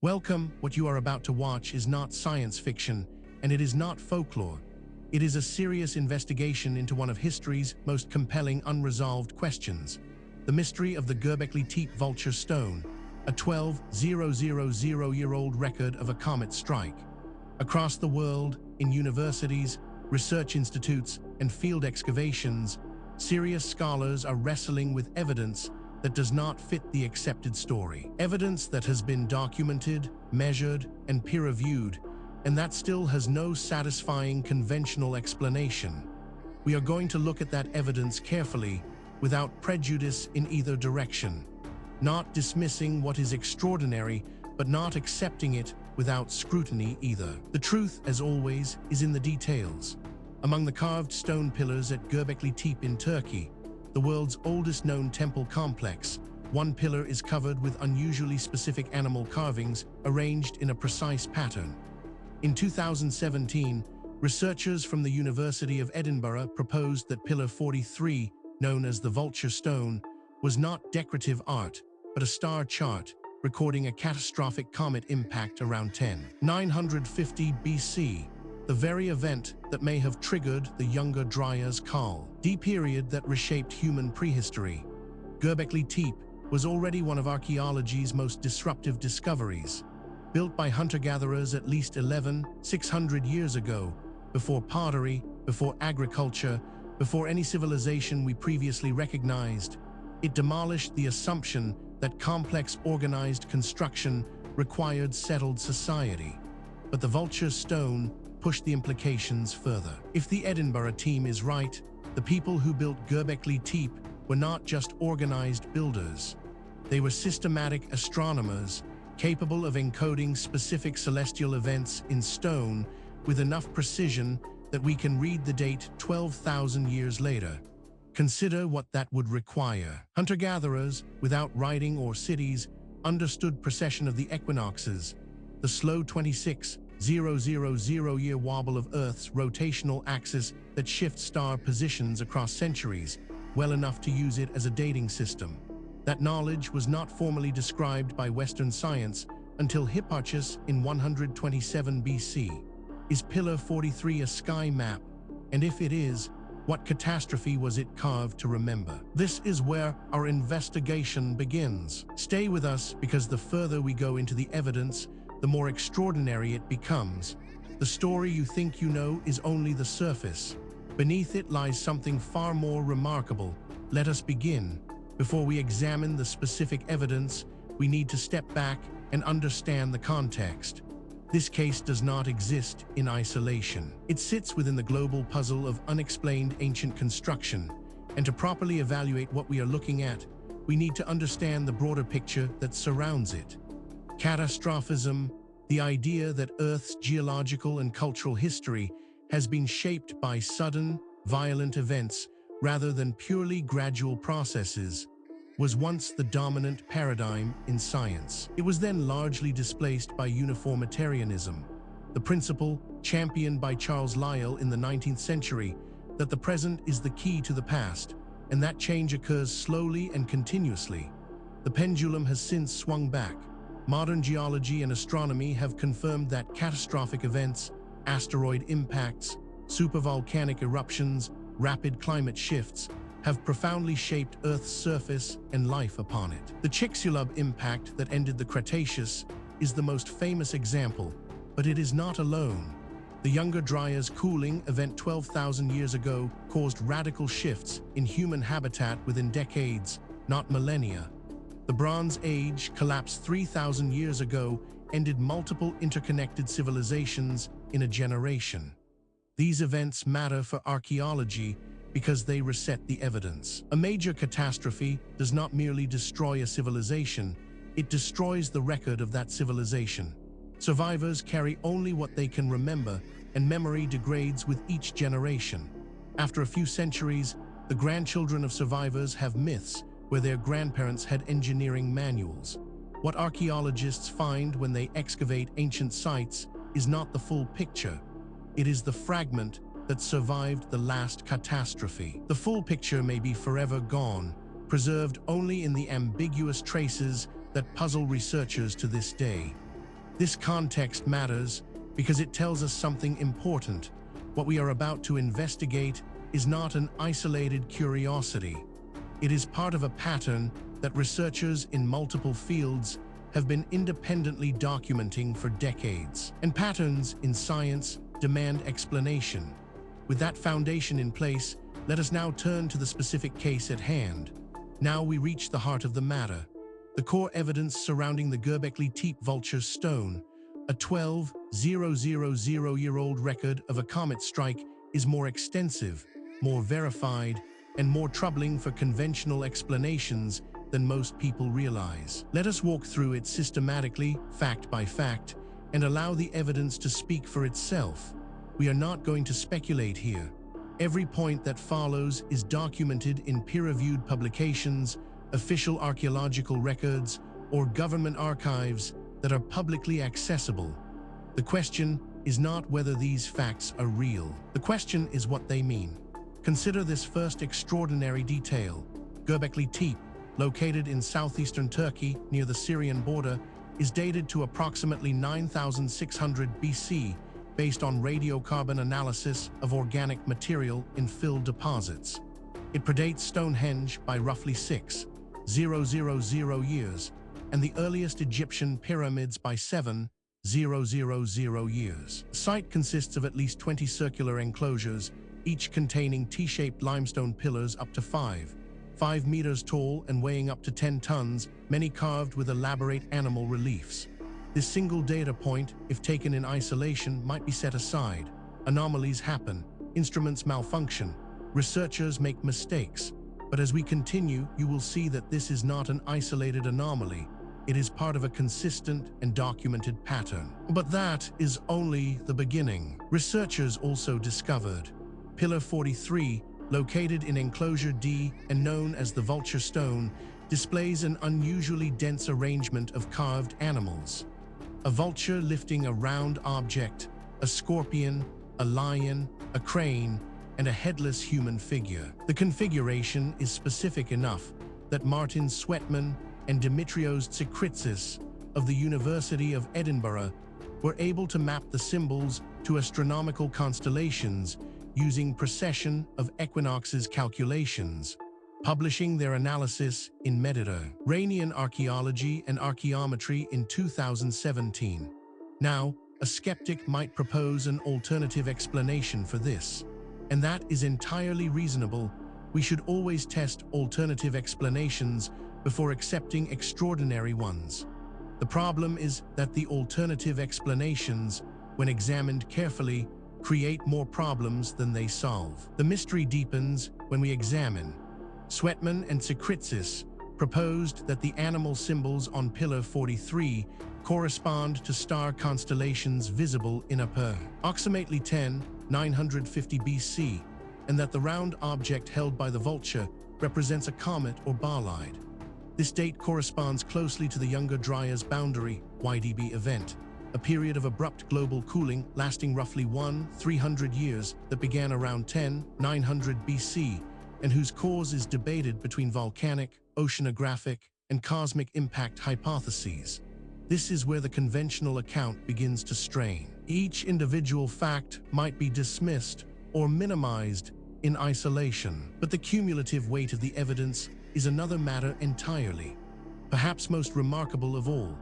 Welcome. What you are about to watch is not science fiction, and it is not folklore. It is a serious investigation into one of history's most compelling unresolved questions, the mystery of the Göbekli Tepe Vulture Stone, a 12,000-year-old record of a comet strike. Across the world, in universities, research institutes, and field excavations, serious scholars are wrestling with evidence that does not fit the accepted story. Evidence that has been documented, measured, and peer-reviewed, and that still has no satisfying conventional explanation. We are going to look at that evidence carefully, without prejudice in either direction. Not dismissing what is extraordinary, but not accepting it without scrutiny either. The truth, as always, is in the details. Among the carved stone pillars at Göbekli Tepe in Turkey, the world's oldest known temple complex, one pillar is covered with unusually specific animal carvings arranged in a precise pattern. In 2017, researchers from the University of Edinburgh proposed that Pillar 43, known as the Vulture Stone, was not decorative art, but a star chart recording a catastrophic comet impact around 10,950 BC, the very event that may have triggered the Younger Dryas call, the period that reshaped human prehistory. Göbekli Tepe was already one of archaeology's most disruptive discoveries. Built by hunter-gatherers at least 600 years ago, before pottery, before agriculture, before any civilization we previously recognized, it demolished the assumption that complex organized construction required settled society. But the Vulture Stone pushed the implications further. If the Edinburgh team is right, the people who built Göbekli Tepe were not just organized builders. They were systematic astronomers, capable of encoding specific celestial events in stone with enough precision that we can read the date 12,000 years later. Consider what that would require. Hunter-gatherers, without writing or cities, understood precession of the equinoxes, the slow 26,000-year wobble of Earth's rotational axis that shifts star positions across centuries, well enough to use it as a dating system. That knowledge was not formally described by Western science until Hipparchus in 127 BC. Is Pillar 43 a sky map? And if it is, what catastrophe was it carved to remember? This is where our investigation begins. Stay with us, because the further we go into the evidence, the more extraordinary it becomes. The story you think you know is only the surface. Beneath it lies something far more remarkable. Let us begin. Before we examine the specific evidence, we need to step back and understand the context. This case does not exist in isolation. It sits within the global puzzle of unexplained ancient construction, and to properly evaluate what we are looking at, we need to understand the broader picture that surrounds it. Catastrophism, the idea that Earth's geological and cultural history has been shaped by sudden, violent events rather than purely gradual processes, was once the dominant paradigm in science. It was then largely displaced by uniformitarianism, the principle championed by Charles Lyell in the 19th century that the present is the key to the past, and that change occurs slowly and continuously. The pendulum has since swung back. Modern geology and astronomy have confirmed that catastrophic events, asteroid impacts, supervolcanic eruptions, rapid climate shifts, have profoundly shaped Earth's surface and life upon it. The Chicxulub impact that ended the Cretaceous is the most famous example, but it is not alone. The Younger Dryas cooling event 12,000 years ago caused radical shifts in human habitat within decades, not millennia. The Bronze Age collapse 3,000 years ago ended multiple interconnected civilizations in a generation. These events matter for archaeology because they reset the evidence. A major catastrophe does not merely destroy a civilization, it destroys the record of that civilization. Survivors carry only what they can remember, and memory degrades with each generation. After a few centuries, the grandchildren of survivors have myths where their grandparents had engineering manuals. What archaeologists find when they excavate ancient sites is not the full picture. It is the fragment that survived the last catastrophe. The full picture may be forever gone, preserved only in the ambiguous traces that puzzle researchers to this day. This context matters because it tells us something important. What we are about to investigate is not an isolated curiosity. It is part of a pattern that researchers in multiple fields have been independently documenting for decades. And patterns in science demand explanation. With that foundation in place, let us now turn to the specific case at hand. Now we reach the heart of the matter. The core evidence surrounding the Göbekli Tepe Vulture Stone, a 12,000-year-old record of a comet strike, is more extensive, more verified, and more troubling for conventional explanations than most people realize. Let us walk through it systematically, fact by fact, and allow the evidence to speak for itself. We are not going to speculate here. Every point that follows is documented in peer-reviewed publications, official archaeological records, or government archives that are publicly accessible. The question is not whether these facts are real. The question is what they mean. Consider this first extraordinary detail. Göbekli Tepe, located in southeastern Turkey near the Syrian border, is dated to approximately 9,600 BC based on radiocarbon analysis of organic material in filled deposits. It predates Stonehenge by roughly 6,000 years, and the earliest Egyptian pyramids by 7,000 years. The site consists of at least 20 circular enclosures, each containing T-shaped limestone pillars up to 5 meters tall and weighing up to 10 tons, many carved with elaborate animal reliefs. This single data point, if taken in isolation, might be set aside. Anomalies happen, instruments malfunction, researchers make mistakes. But as we continue, you will see that this is not an isolated anomaly. It is part of a consistent and documented pattern. But that is only the beginning. Researchers also discovered Pillar 43, located in Enclosure D and known as the Vulture Stone, displays an unusually dense arrangement of carved animals. A vulture lifting a round object, a scorpion, a lion, a crane, and a headless human figure. The configuration is specific enough that Martin Sweatman and Dimitrios Tsikritsis of the University of Edinburgh were able to map the symbols to astronomical constellations using precession of equinoxes calculations, publishing their analysis in Mediterranean Archaeology and Archaeometry in 2017. Now, a skeptic might propose an alternative explanation for this, and that is entirely reasonable. We should always test alternative explanations before accepting extraordinary ones. The problem is that the alternative explanations, when examined carefully, create more problems than they solve. The mystery deepens when we examine. Sweatman and Tsikritsis proposed that the animal symbols on Pillar 43 correspond to star constellations visible in approximately 10,950 BC, and that the round object held by the vulture represents a comet or bolide. This date corresponds closely to the Younger Dryas boundary (YDB) event, a period of abrupt global cooling lasting roughly 300 years that began around 10,900 BC and whose cause is debated between volcanic, oceanographic, and cosmic impact hypotheses. This is where the conventional account begins to strain. Each individual fact might be dismissed or minimized in isolation, but the cumulative weight of the evidence is another matter entirely. Perhaps most remarkable of all,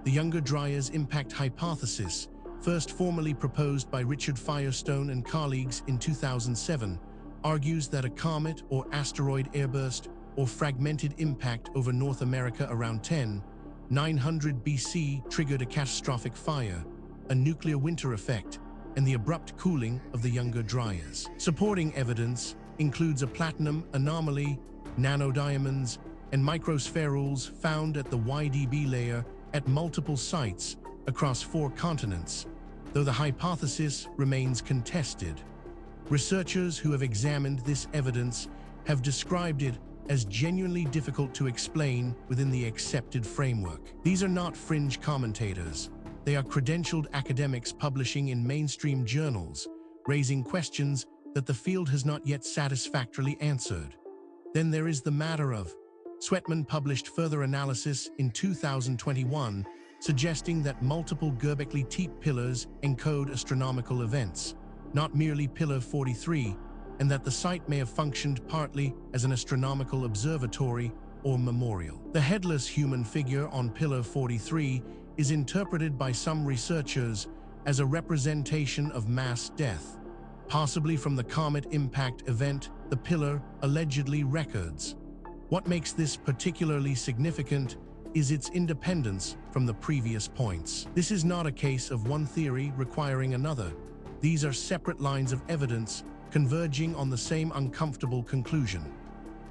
the Younger Dryas impact hypothesis, first formally proposed by Richard Firestone and colleagues in 2007, argues that a comet or asteroid airburst or fragmented impact over North America around 10,900 BC triggered a catastrophic fire, a nuclear winter effect, and the abrupt cooling of the Younger Dryas. Supporting evidence includes a platinum anomaly, nanodiamonds, and microspherules found at the YDB layer at multiple sites across 4 continents, though the hypothesis remains contested. Researchers who have examined this evidence have described it as genuinely difficult to explain within the accepted framework. These are not fringe commentators. They are credentialed academics publishing in mainstream journals, raising questions that the field has not yet satisfactorily answered. Then there is the matter of Sweatman published further analysis in 2021 suggesting that multiple Göbekli Tepe pillars encode astronomical events, not merely Pillar 43, and that the site may have functioned partly as an astronomical observatory or memorial. The headless human figure on Pillar 43 is interpreted by some researchers as a representation of mass death, possibly from the comet impact event the pillar allegedly records. What makes this particularly significant is its independence from the previous points. This is not a case of one theory requiring another. These are separate lines of evidence converging on the same uncomfortable conclusion.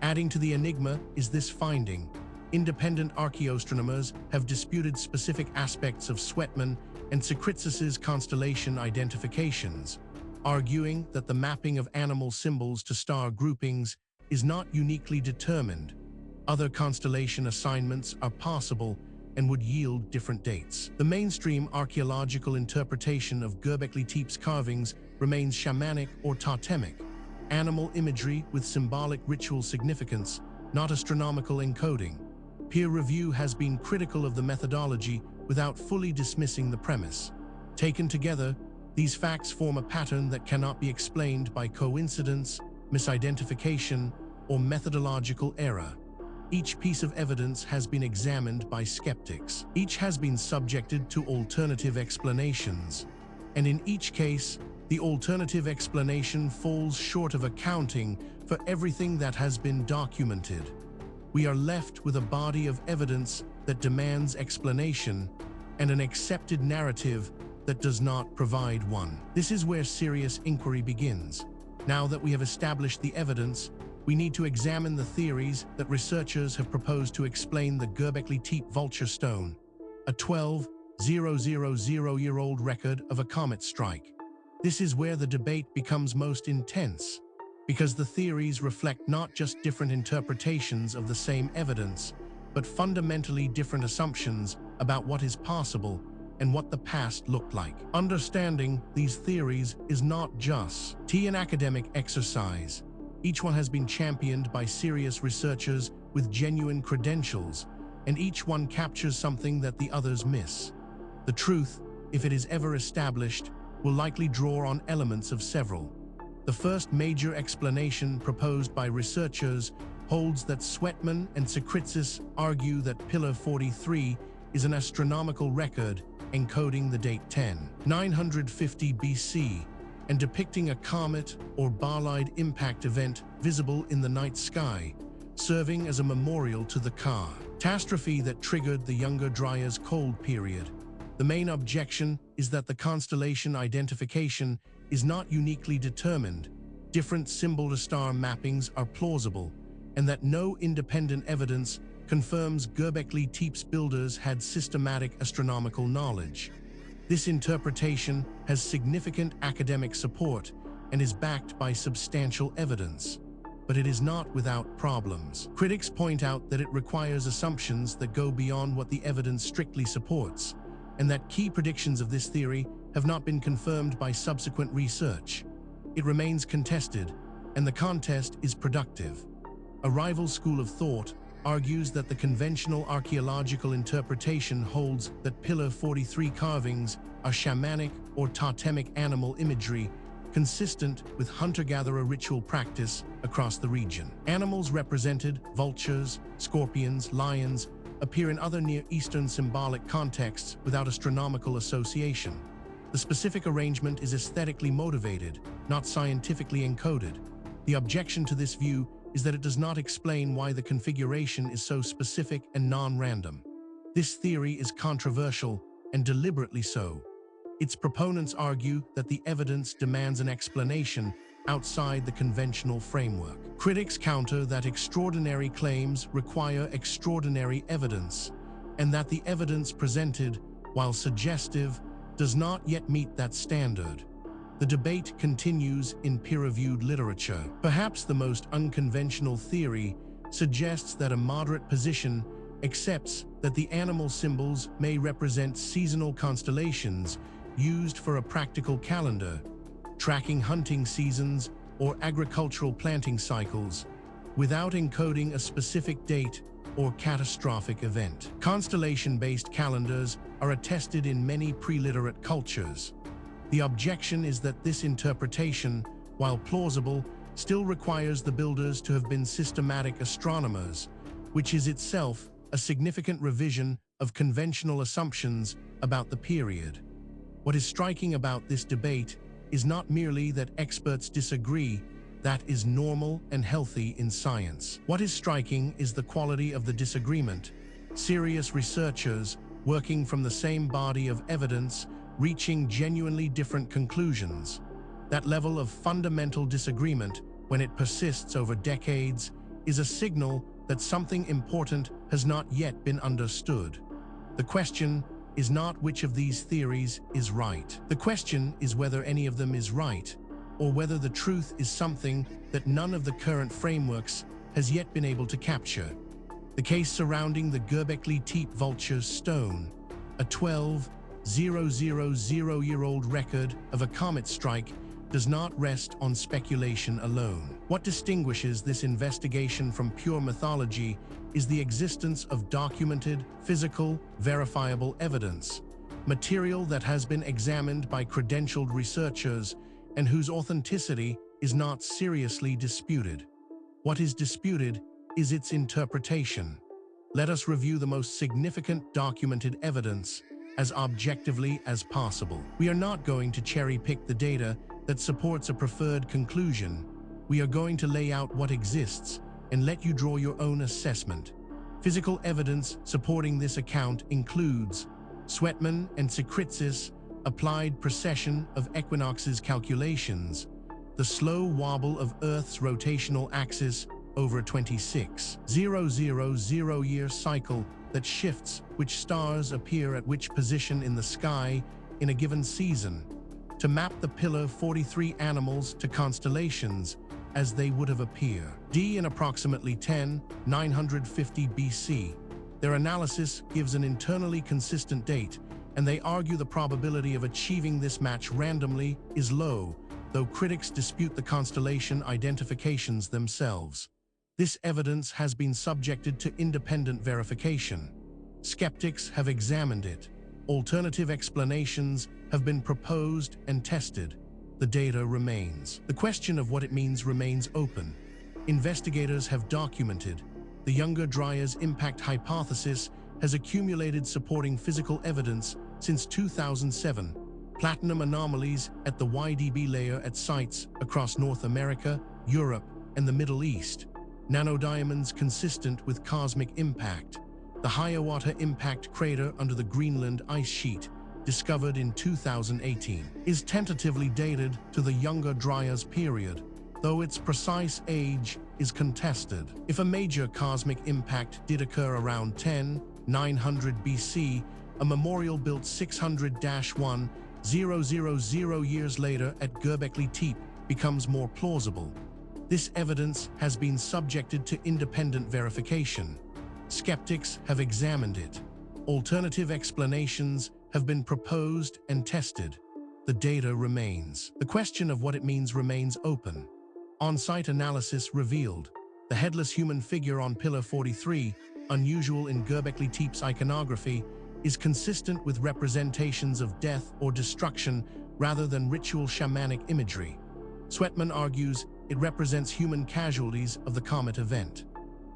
Adding to the enigma is this finding. Independent archaeoastronomers have disputed specific aspects of Sweatman and Secretsis's constellation identifications, arguing that the mapping of animal symbols to star groupings is not uniquely determined. Other constellation assignments are possible and would yield different dates. The mainstream archaeological interpretation of Göbekli Tepe's carvings remains shamanic or totemic, animal imagery with symbolic ritual significance, not astronomical encoding. Peer review has been critical of the methodology without fully dismissing the premise. Taken together, these facts form a pattern that cannot be explained by coincidence, misidentification, or methodological error. Each piece of evidence has been examined by skeptics. Each has been subjected to alternative explanations. And in each case, the alternative explanation falls short of accounting for everything that has been documented. We are left with a body of evidence that demands explanation and an accepted narrative that does not provide one. This is where serious inquiry begins. Now that we have established the evidence, we need to examine the theories that researchers have proposed to explain the Göbekli Tepe Vulture Stone, a 12,000-year-old record of a comet strike. This is where the debate becomes most intense, because the theories reflect not just different interpretations of the same evidence, but fundamentally different assumptions about what is possible and what the past looked like. Understanding these theories is not just an academic exercise. Each one has been championed by serious researchers with genuine credentials, and each one captures something that the others miss. The truth, if it is ever established, will likely draw on elements of several. The first major explanation proposed by researchers holds that Sweatman and Secretsis argue that Pillar 43 is an astronomical record encoding the date 10,950 BC and depicting a comet or bolide impact event visible in the night sky, serving as a memorial to the catastrophe that triggered the Younger Dryas cold period. The main objection is that the constellation identification is not uniquely determined, different symbol-to-star mappings are plausible, and that no independent evidence confirms Göbekli Tepe's builders had systematic astronomical knowledge. This interpretation has significant academic support and is backed by substantial evidence, but it is not without problems. Critics point out that it requires assumptions that go beyond what the evidence strictly supports, and that key predictions of this theory have not been confirmed by subsequent research. It remains contested, and the contest is productive. A rival school of thought argues that the conventional archaeological interpretation holds that Pillar 43 carvings are shamanic or totemic animal imagery consistent with hunter-gatherer ritual practice across the region. Animals represented, vultures, scorpions, lions, appear in other Near Eastern symbolic contexts without astronomical association. The specific arrangement is aesthetically motivated, not scientifically encoded. The objection to this view is that it does not explain why the configuration is so specific and non-random. This theory is controversial, and deliberately so. Its proponents argue that the evidence demands an explanation outside the conventional framework. Critics counter that extraordinary claims require extraordinary evidence, and that the evidence presented, while suggestive, does not yet meet that standard. The debate continues in peer-reviewed literature. Perhaps the most unconventional theory suggests that a moderate position accepts that the animal symbols may represent seasonal constellations used for a practical calendar, tracking hunting seasons or agricultural planting cycles. Without encoding a specific date, or catastrophic event. Constellation-based calendars are attested in many pre-literate cultures. The objection is that this interpretation, while plausible, still requires the builders to have been systematic astronomers, which is itself a significant revision of conventional assumptions about the period. What is striking about this debate is not merely that experts disagree. That is normal and healthy in science. What is striking is the quality of the disagreement. Serious researchers, working from the same body of evidence, reaching genuinely different conclusions. That level of fundamental disagreement, when it persists over decades, is a signal that something important has not yet been understood. The question is not which of these theories is right. The question is whether any of them is right, or whether the truth is something that none of the current frameworks has yet been able to capture. The case surrounding the Göbekli Tepe Vulture Stone, a 12,000-year-old record of a comet strike, does not rest on speculation alone. What distinguishes this investigation from pure mythology is the existence of documented, physical, verifiable evidence, material that has been examined by credentialed researchers and whose authenticity is not seriously disputed. What is disputed is its interpretation. Let us review the most significant documented evidence as objectively as possible. We are not going to cherry-pick the data that supports a preferred conclusion. We are going to lay out what exists and let you draw your own assessment. Physical evidence supporting this account includes Sweatman and Secretsis applied precession of equinoxes calculations, the slow wobble of Earth's rotational axis over a 26,000-year cycle that shifts which stars appear at which position in the sky in a given season, to map the Pillar 43 animals to constellations as they would have appeared. In approximately 10,950 BC. Their analysis gives an internally consistent date, and they argue the probability of achieving this match randomly is low, though critics dispute the constellation identifications themselves. This evidence has been subjected to independent verification. Skeptics have examined it. Alternative explanations have been proposed and tested. The data remains. The question of what it means remains open. Investigators have documented. The Younger Dryas impact hypothesis has accumulated supporting physical evidence since 2007. Platinum anomalies at the YDB layer at sites across North America, Europe, and the Middle East. Nanodiamonds consistent with cosmic impact. The Hiawatha impact crater under the Greenland ice sheet, discovered in 2018, is tentatively dated to the Younger Dryas period, though its precise age is contested. If a major cosmic impact did occur around 10,900 BC, a memorial built 600-1000 years later at Göbekli Tepe becomes more plausible. This evidence has been subjected to independent verification. Skeptics have examined it. Alternative explanations have been proposed and tested. The data remains. The question of what it means remains open. On-site analysis revealed the headless human figure on Pillar 43, unusual in Göbekli Tepe's iconography, is consistent with representations of death or destruction rather than ritual shamanic imagery. Sweatman argues it represents human casualties of the comet event.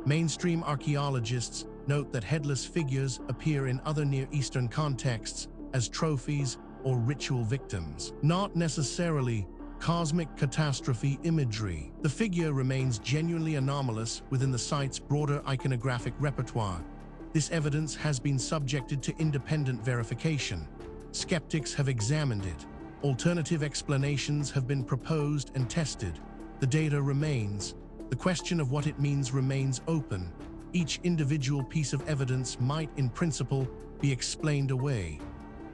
Mainstream archaeologists note that headless figures appear in other Near Eastern contexts as trophies or ritual victims, not necessarily cosmic catastrophe imagery. The figure remains genuinely anomalous within the site's broader iconographic repertoire. This evidence has been subjected to independent verification. Skeptics have examined it. Alternative explanations have been proposed and tested. The data remains. The question of what it means remains open. Each individual piece of evidence might, in principle, be explained away.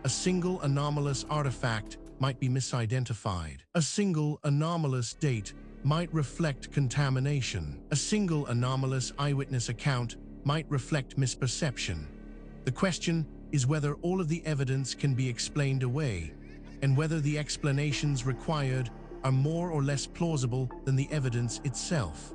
A single anomalous artifact might be misidentified. A single anomalous date might reflect contamination. A single anomalous eyewitness account might reflect misperception. The question is whether all of the evidence can be explained away, and whether the explanations required are more or less plausible than the evidence itself.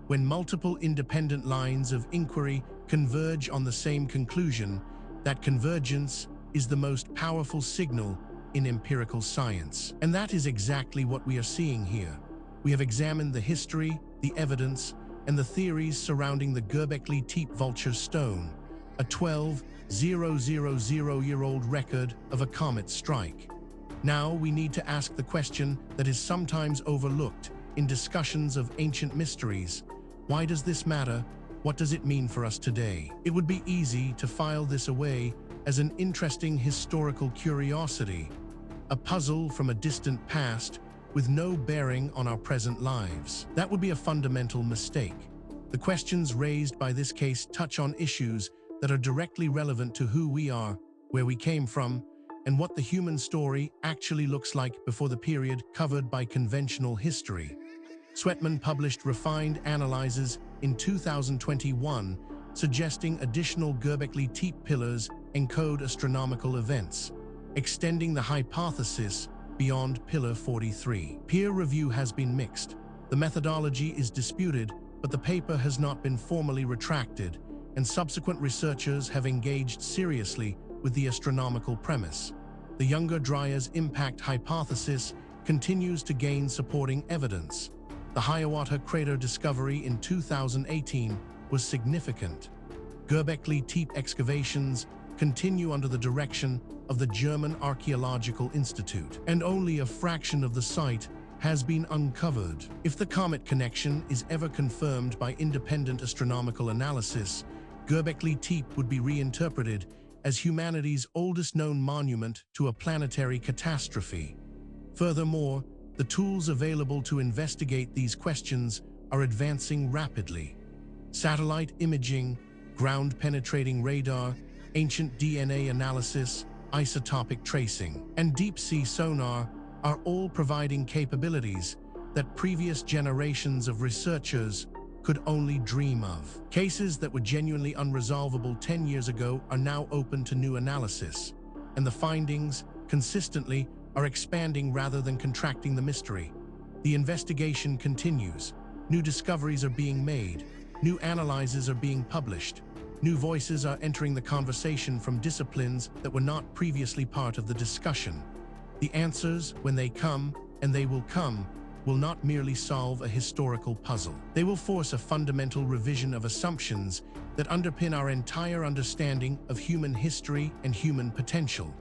When multiple independent lines of inquiry converge on the same conclusion: that convergence is the most powerful signal in empirical science. And that is exactly what we are seeing here. We have examined the history, the evidence, and the theories surrounding the Göbekli Tepe Vulture Stone, a 12,000-year-old record of a comet strike. Now we need to ask the question that is sometimes overlooked in discussions of ancient mysteries: why does this matter? What does it mean for us today? It would be easy to file this away as an interesting historical curiosity, a puzzle from a distant past with no bearing on our present lives. That would be a fundamental mistake. The questions raised by this case touch on issues that are directly relevant to who we are, where we came from, and what the human story actually looks like before the period covered by conventional history. Sweatman published refined analyses in 2021, suggesting additional Göbekli Tepe pillars encode astronomical events, extending the hypothesis beyond Pillar 43. Peer review has been mixed. The methodology is disputed, but the paper has not been formally retracted, and subsequent researchers have engaged seriously with the astronomical premise. The Younger Dryas impact hypothesis continues to gain supporting evidence. The Hiawatha crater discovery in 2018 was significant. Göbekli Tepe excavations continue under the direction of the German Archaeological Institute, and only a fraction of the site has been uncovered. If the comet connection is ever confirmed by independent astronomical analysis, Göbekli Tepe would be reinterpreted as humanity's oldest known monument to a planetary catastrophe. Furthermore, the tools available to investigate these questions are advancing rapidly. Satellite imaging, ground-penetrating radar, ancient DNA analysis, isotopic tracing, and deep-sea sonar are all providing capabilities that previous generations of researchers could only dream of. Cases that were genuinely unresolvable 10 years ago are now open to new analysis, and the findings, consistently, are expanding rather than contracting the mystery. The investigation continues. New discoveries are being made. New analyses are being published. New voices are entering the conversation from disciplines that were not previously part of the discussion. The answers, when they come, and they will come, will not merely solve a historical puzzle. They will force a fundamental revision of assumptions that underpin our entire understanding of human history and human potential.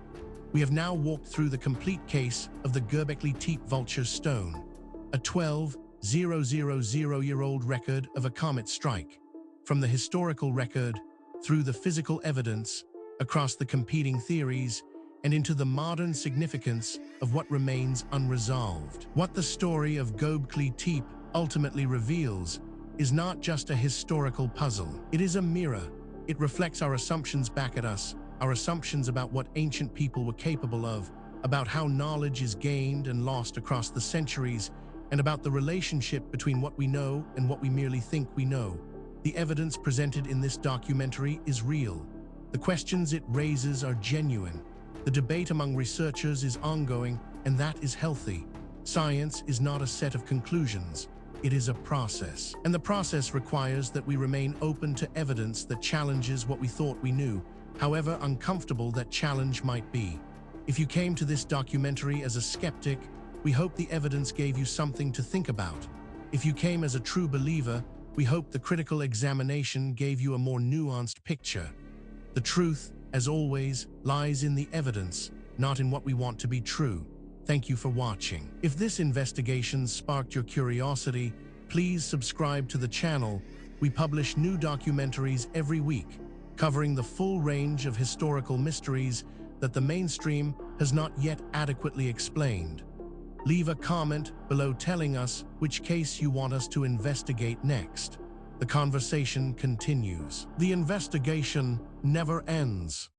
We have now walked through the complete case of the Göbekli Tepe Vulture Stone, a 12,000-year-old record of a comet strike. From the historical record, through the physical evidence, across the competing theories, and into the modern significance of what remains unresolved. What the story of Göbekli Tepe ultimately reveals is not just a historical puzzle. It is a mirror. It reflects our assumptions back at us, our assumptions about what ancient people were capable of, about how knowledge is gained and lost across the centuries, and about the relationship between what we know and what we merely think we know. The evidence presented in this documentary is real. The questions it raises are genuine. The debate among researchers is ongoing, and that is healthy. Science is not a set of conclusions. It is a process. And the process requires that we remain open to evidence that challenges what we thought we knew, however uncomfortable that challenge might be. If you came to this documentary as a skeptic, we hope the evidence gave you something to think about. If you came as a true believer, we hope the critical examination gave you a more nuanced picture. The truth, as always, lies in the evidence, not in what we want to be true. Thank you for watching. If this investigation sparked your curiosity, please subscribe to the channel. We publish new documentaries every week, covering the full range of historical mysteries that the mainstream has not yet adequately explained. Leave a comment below telling us which case you want us to investigate next. The conversation continues. The investigation never ends.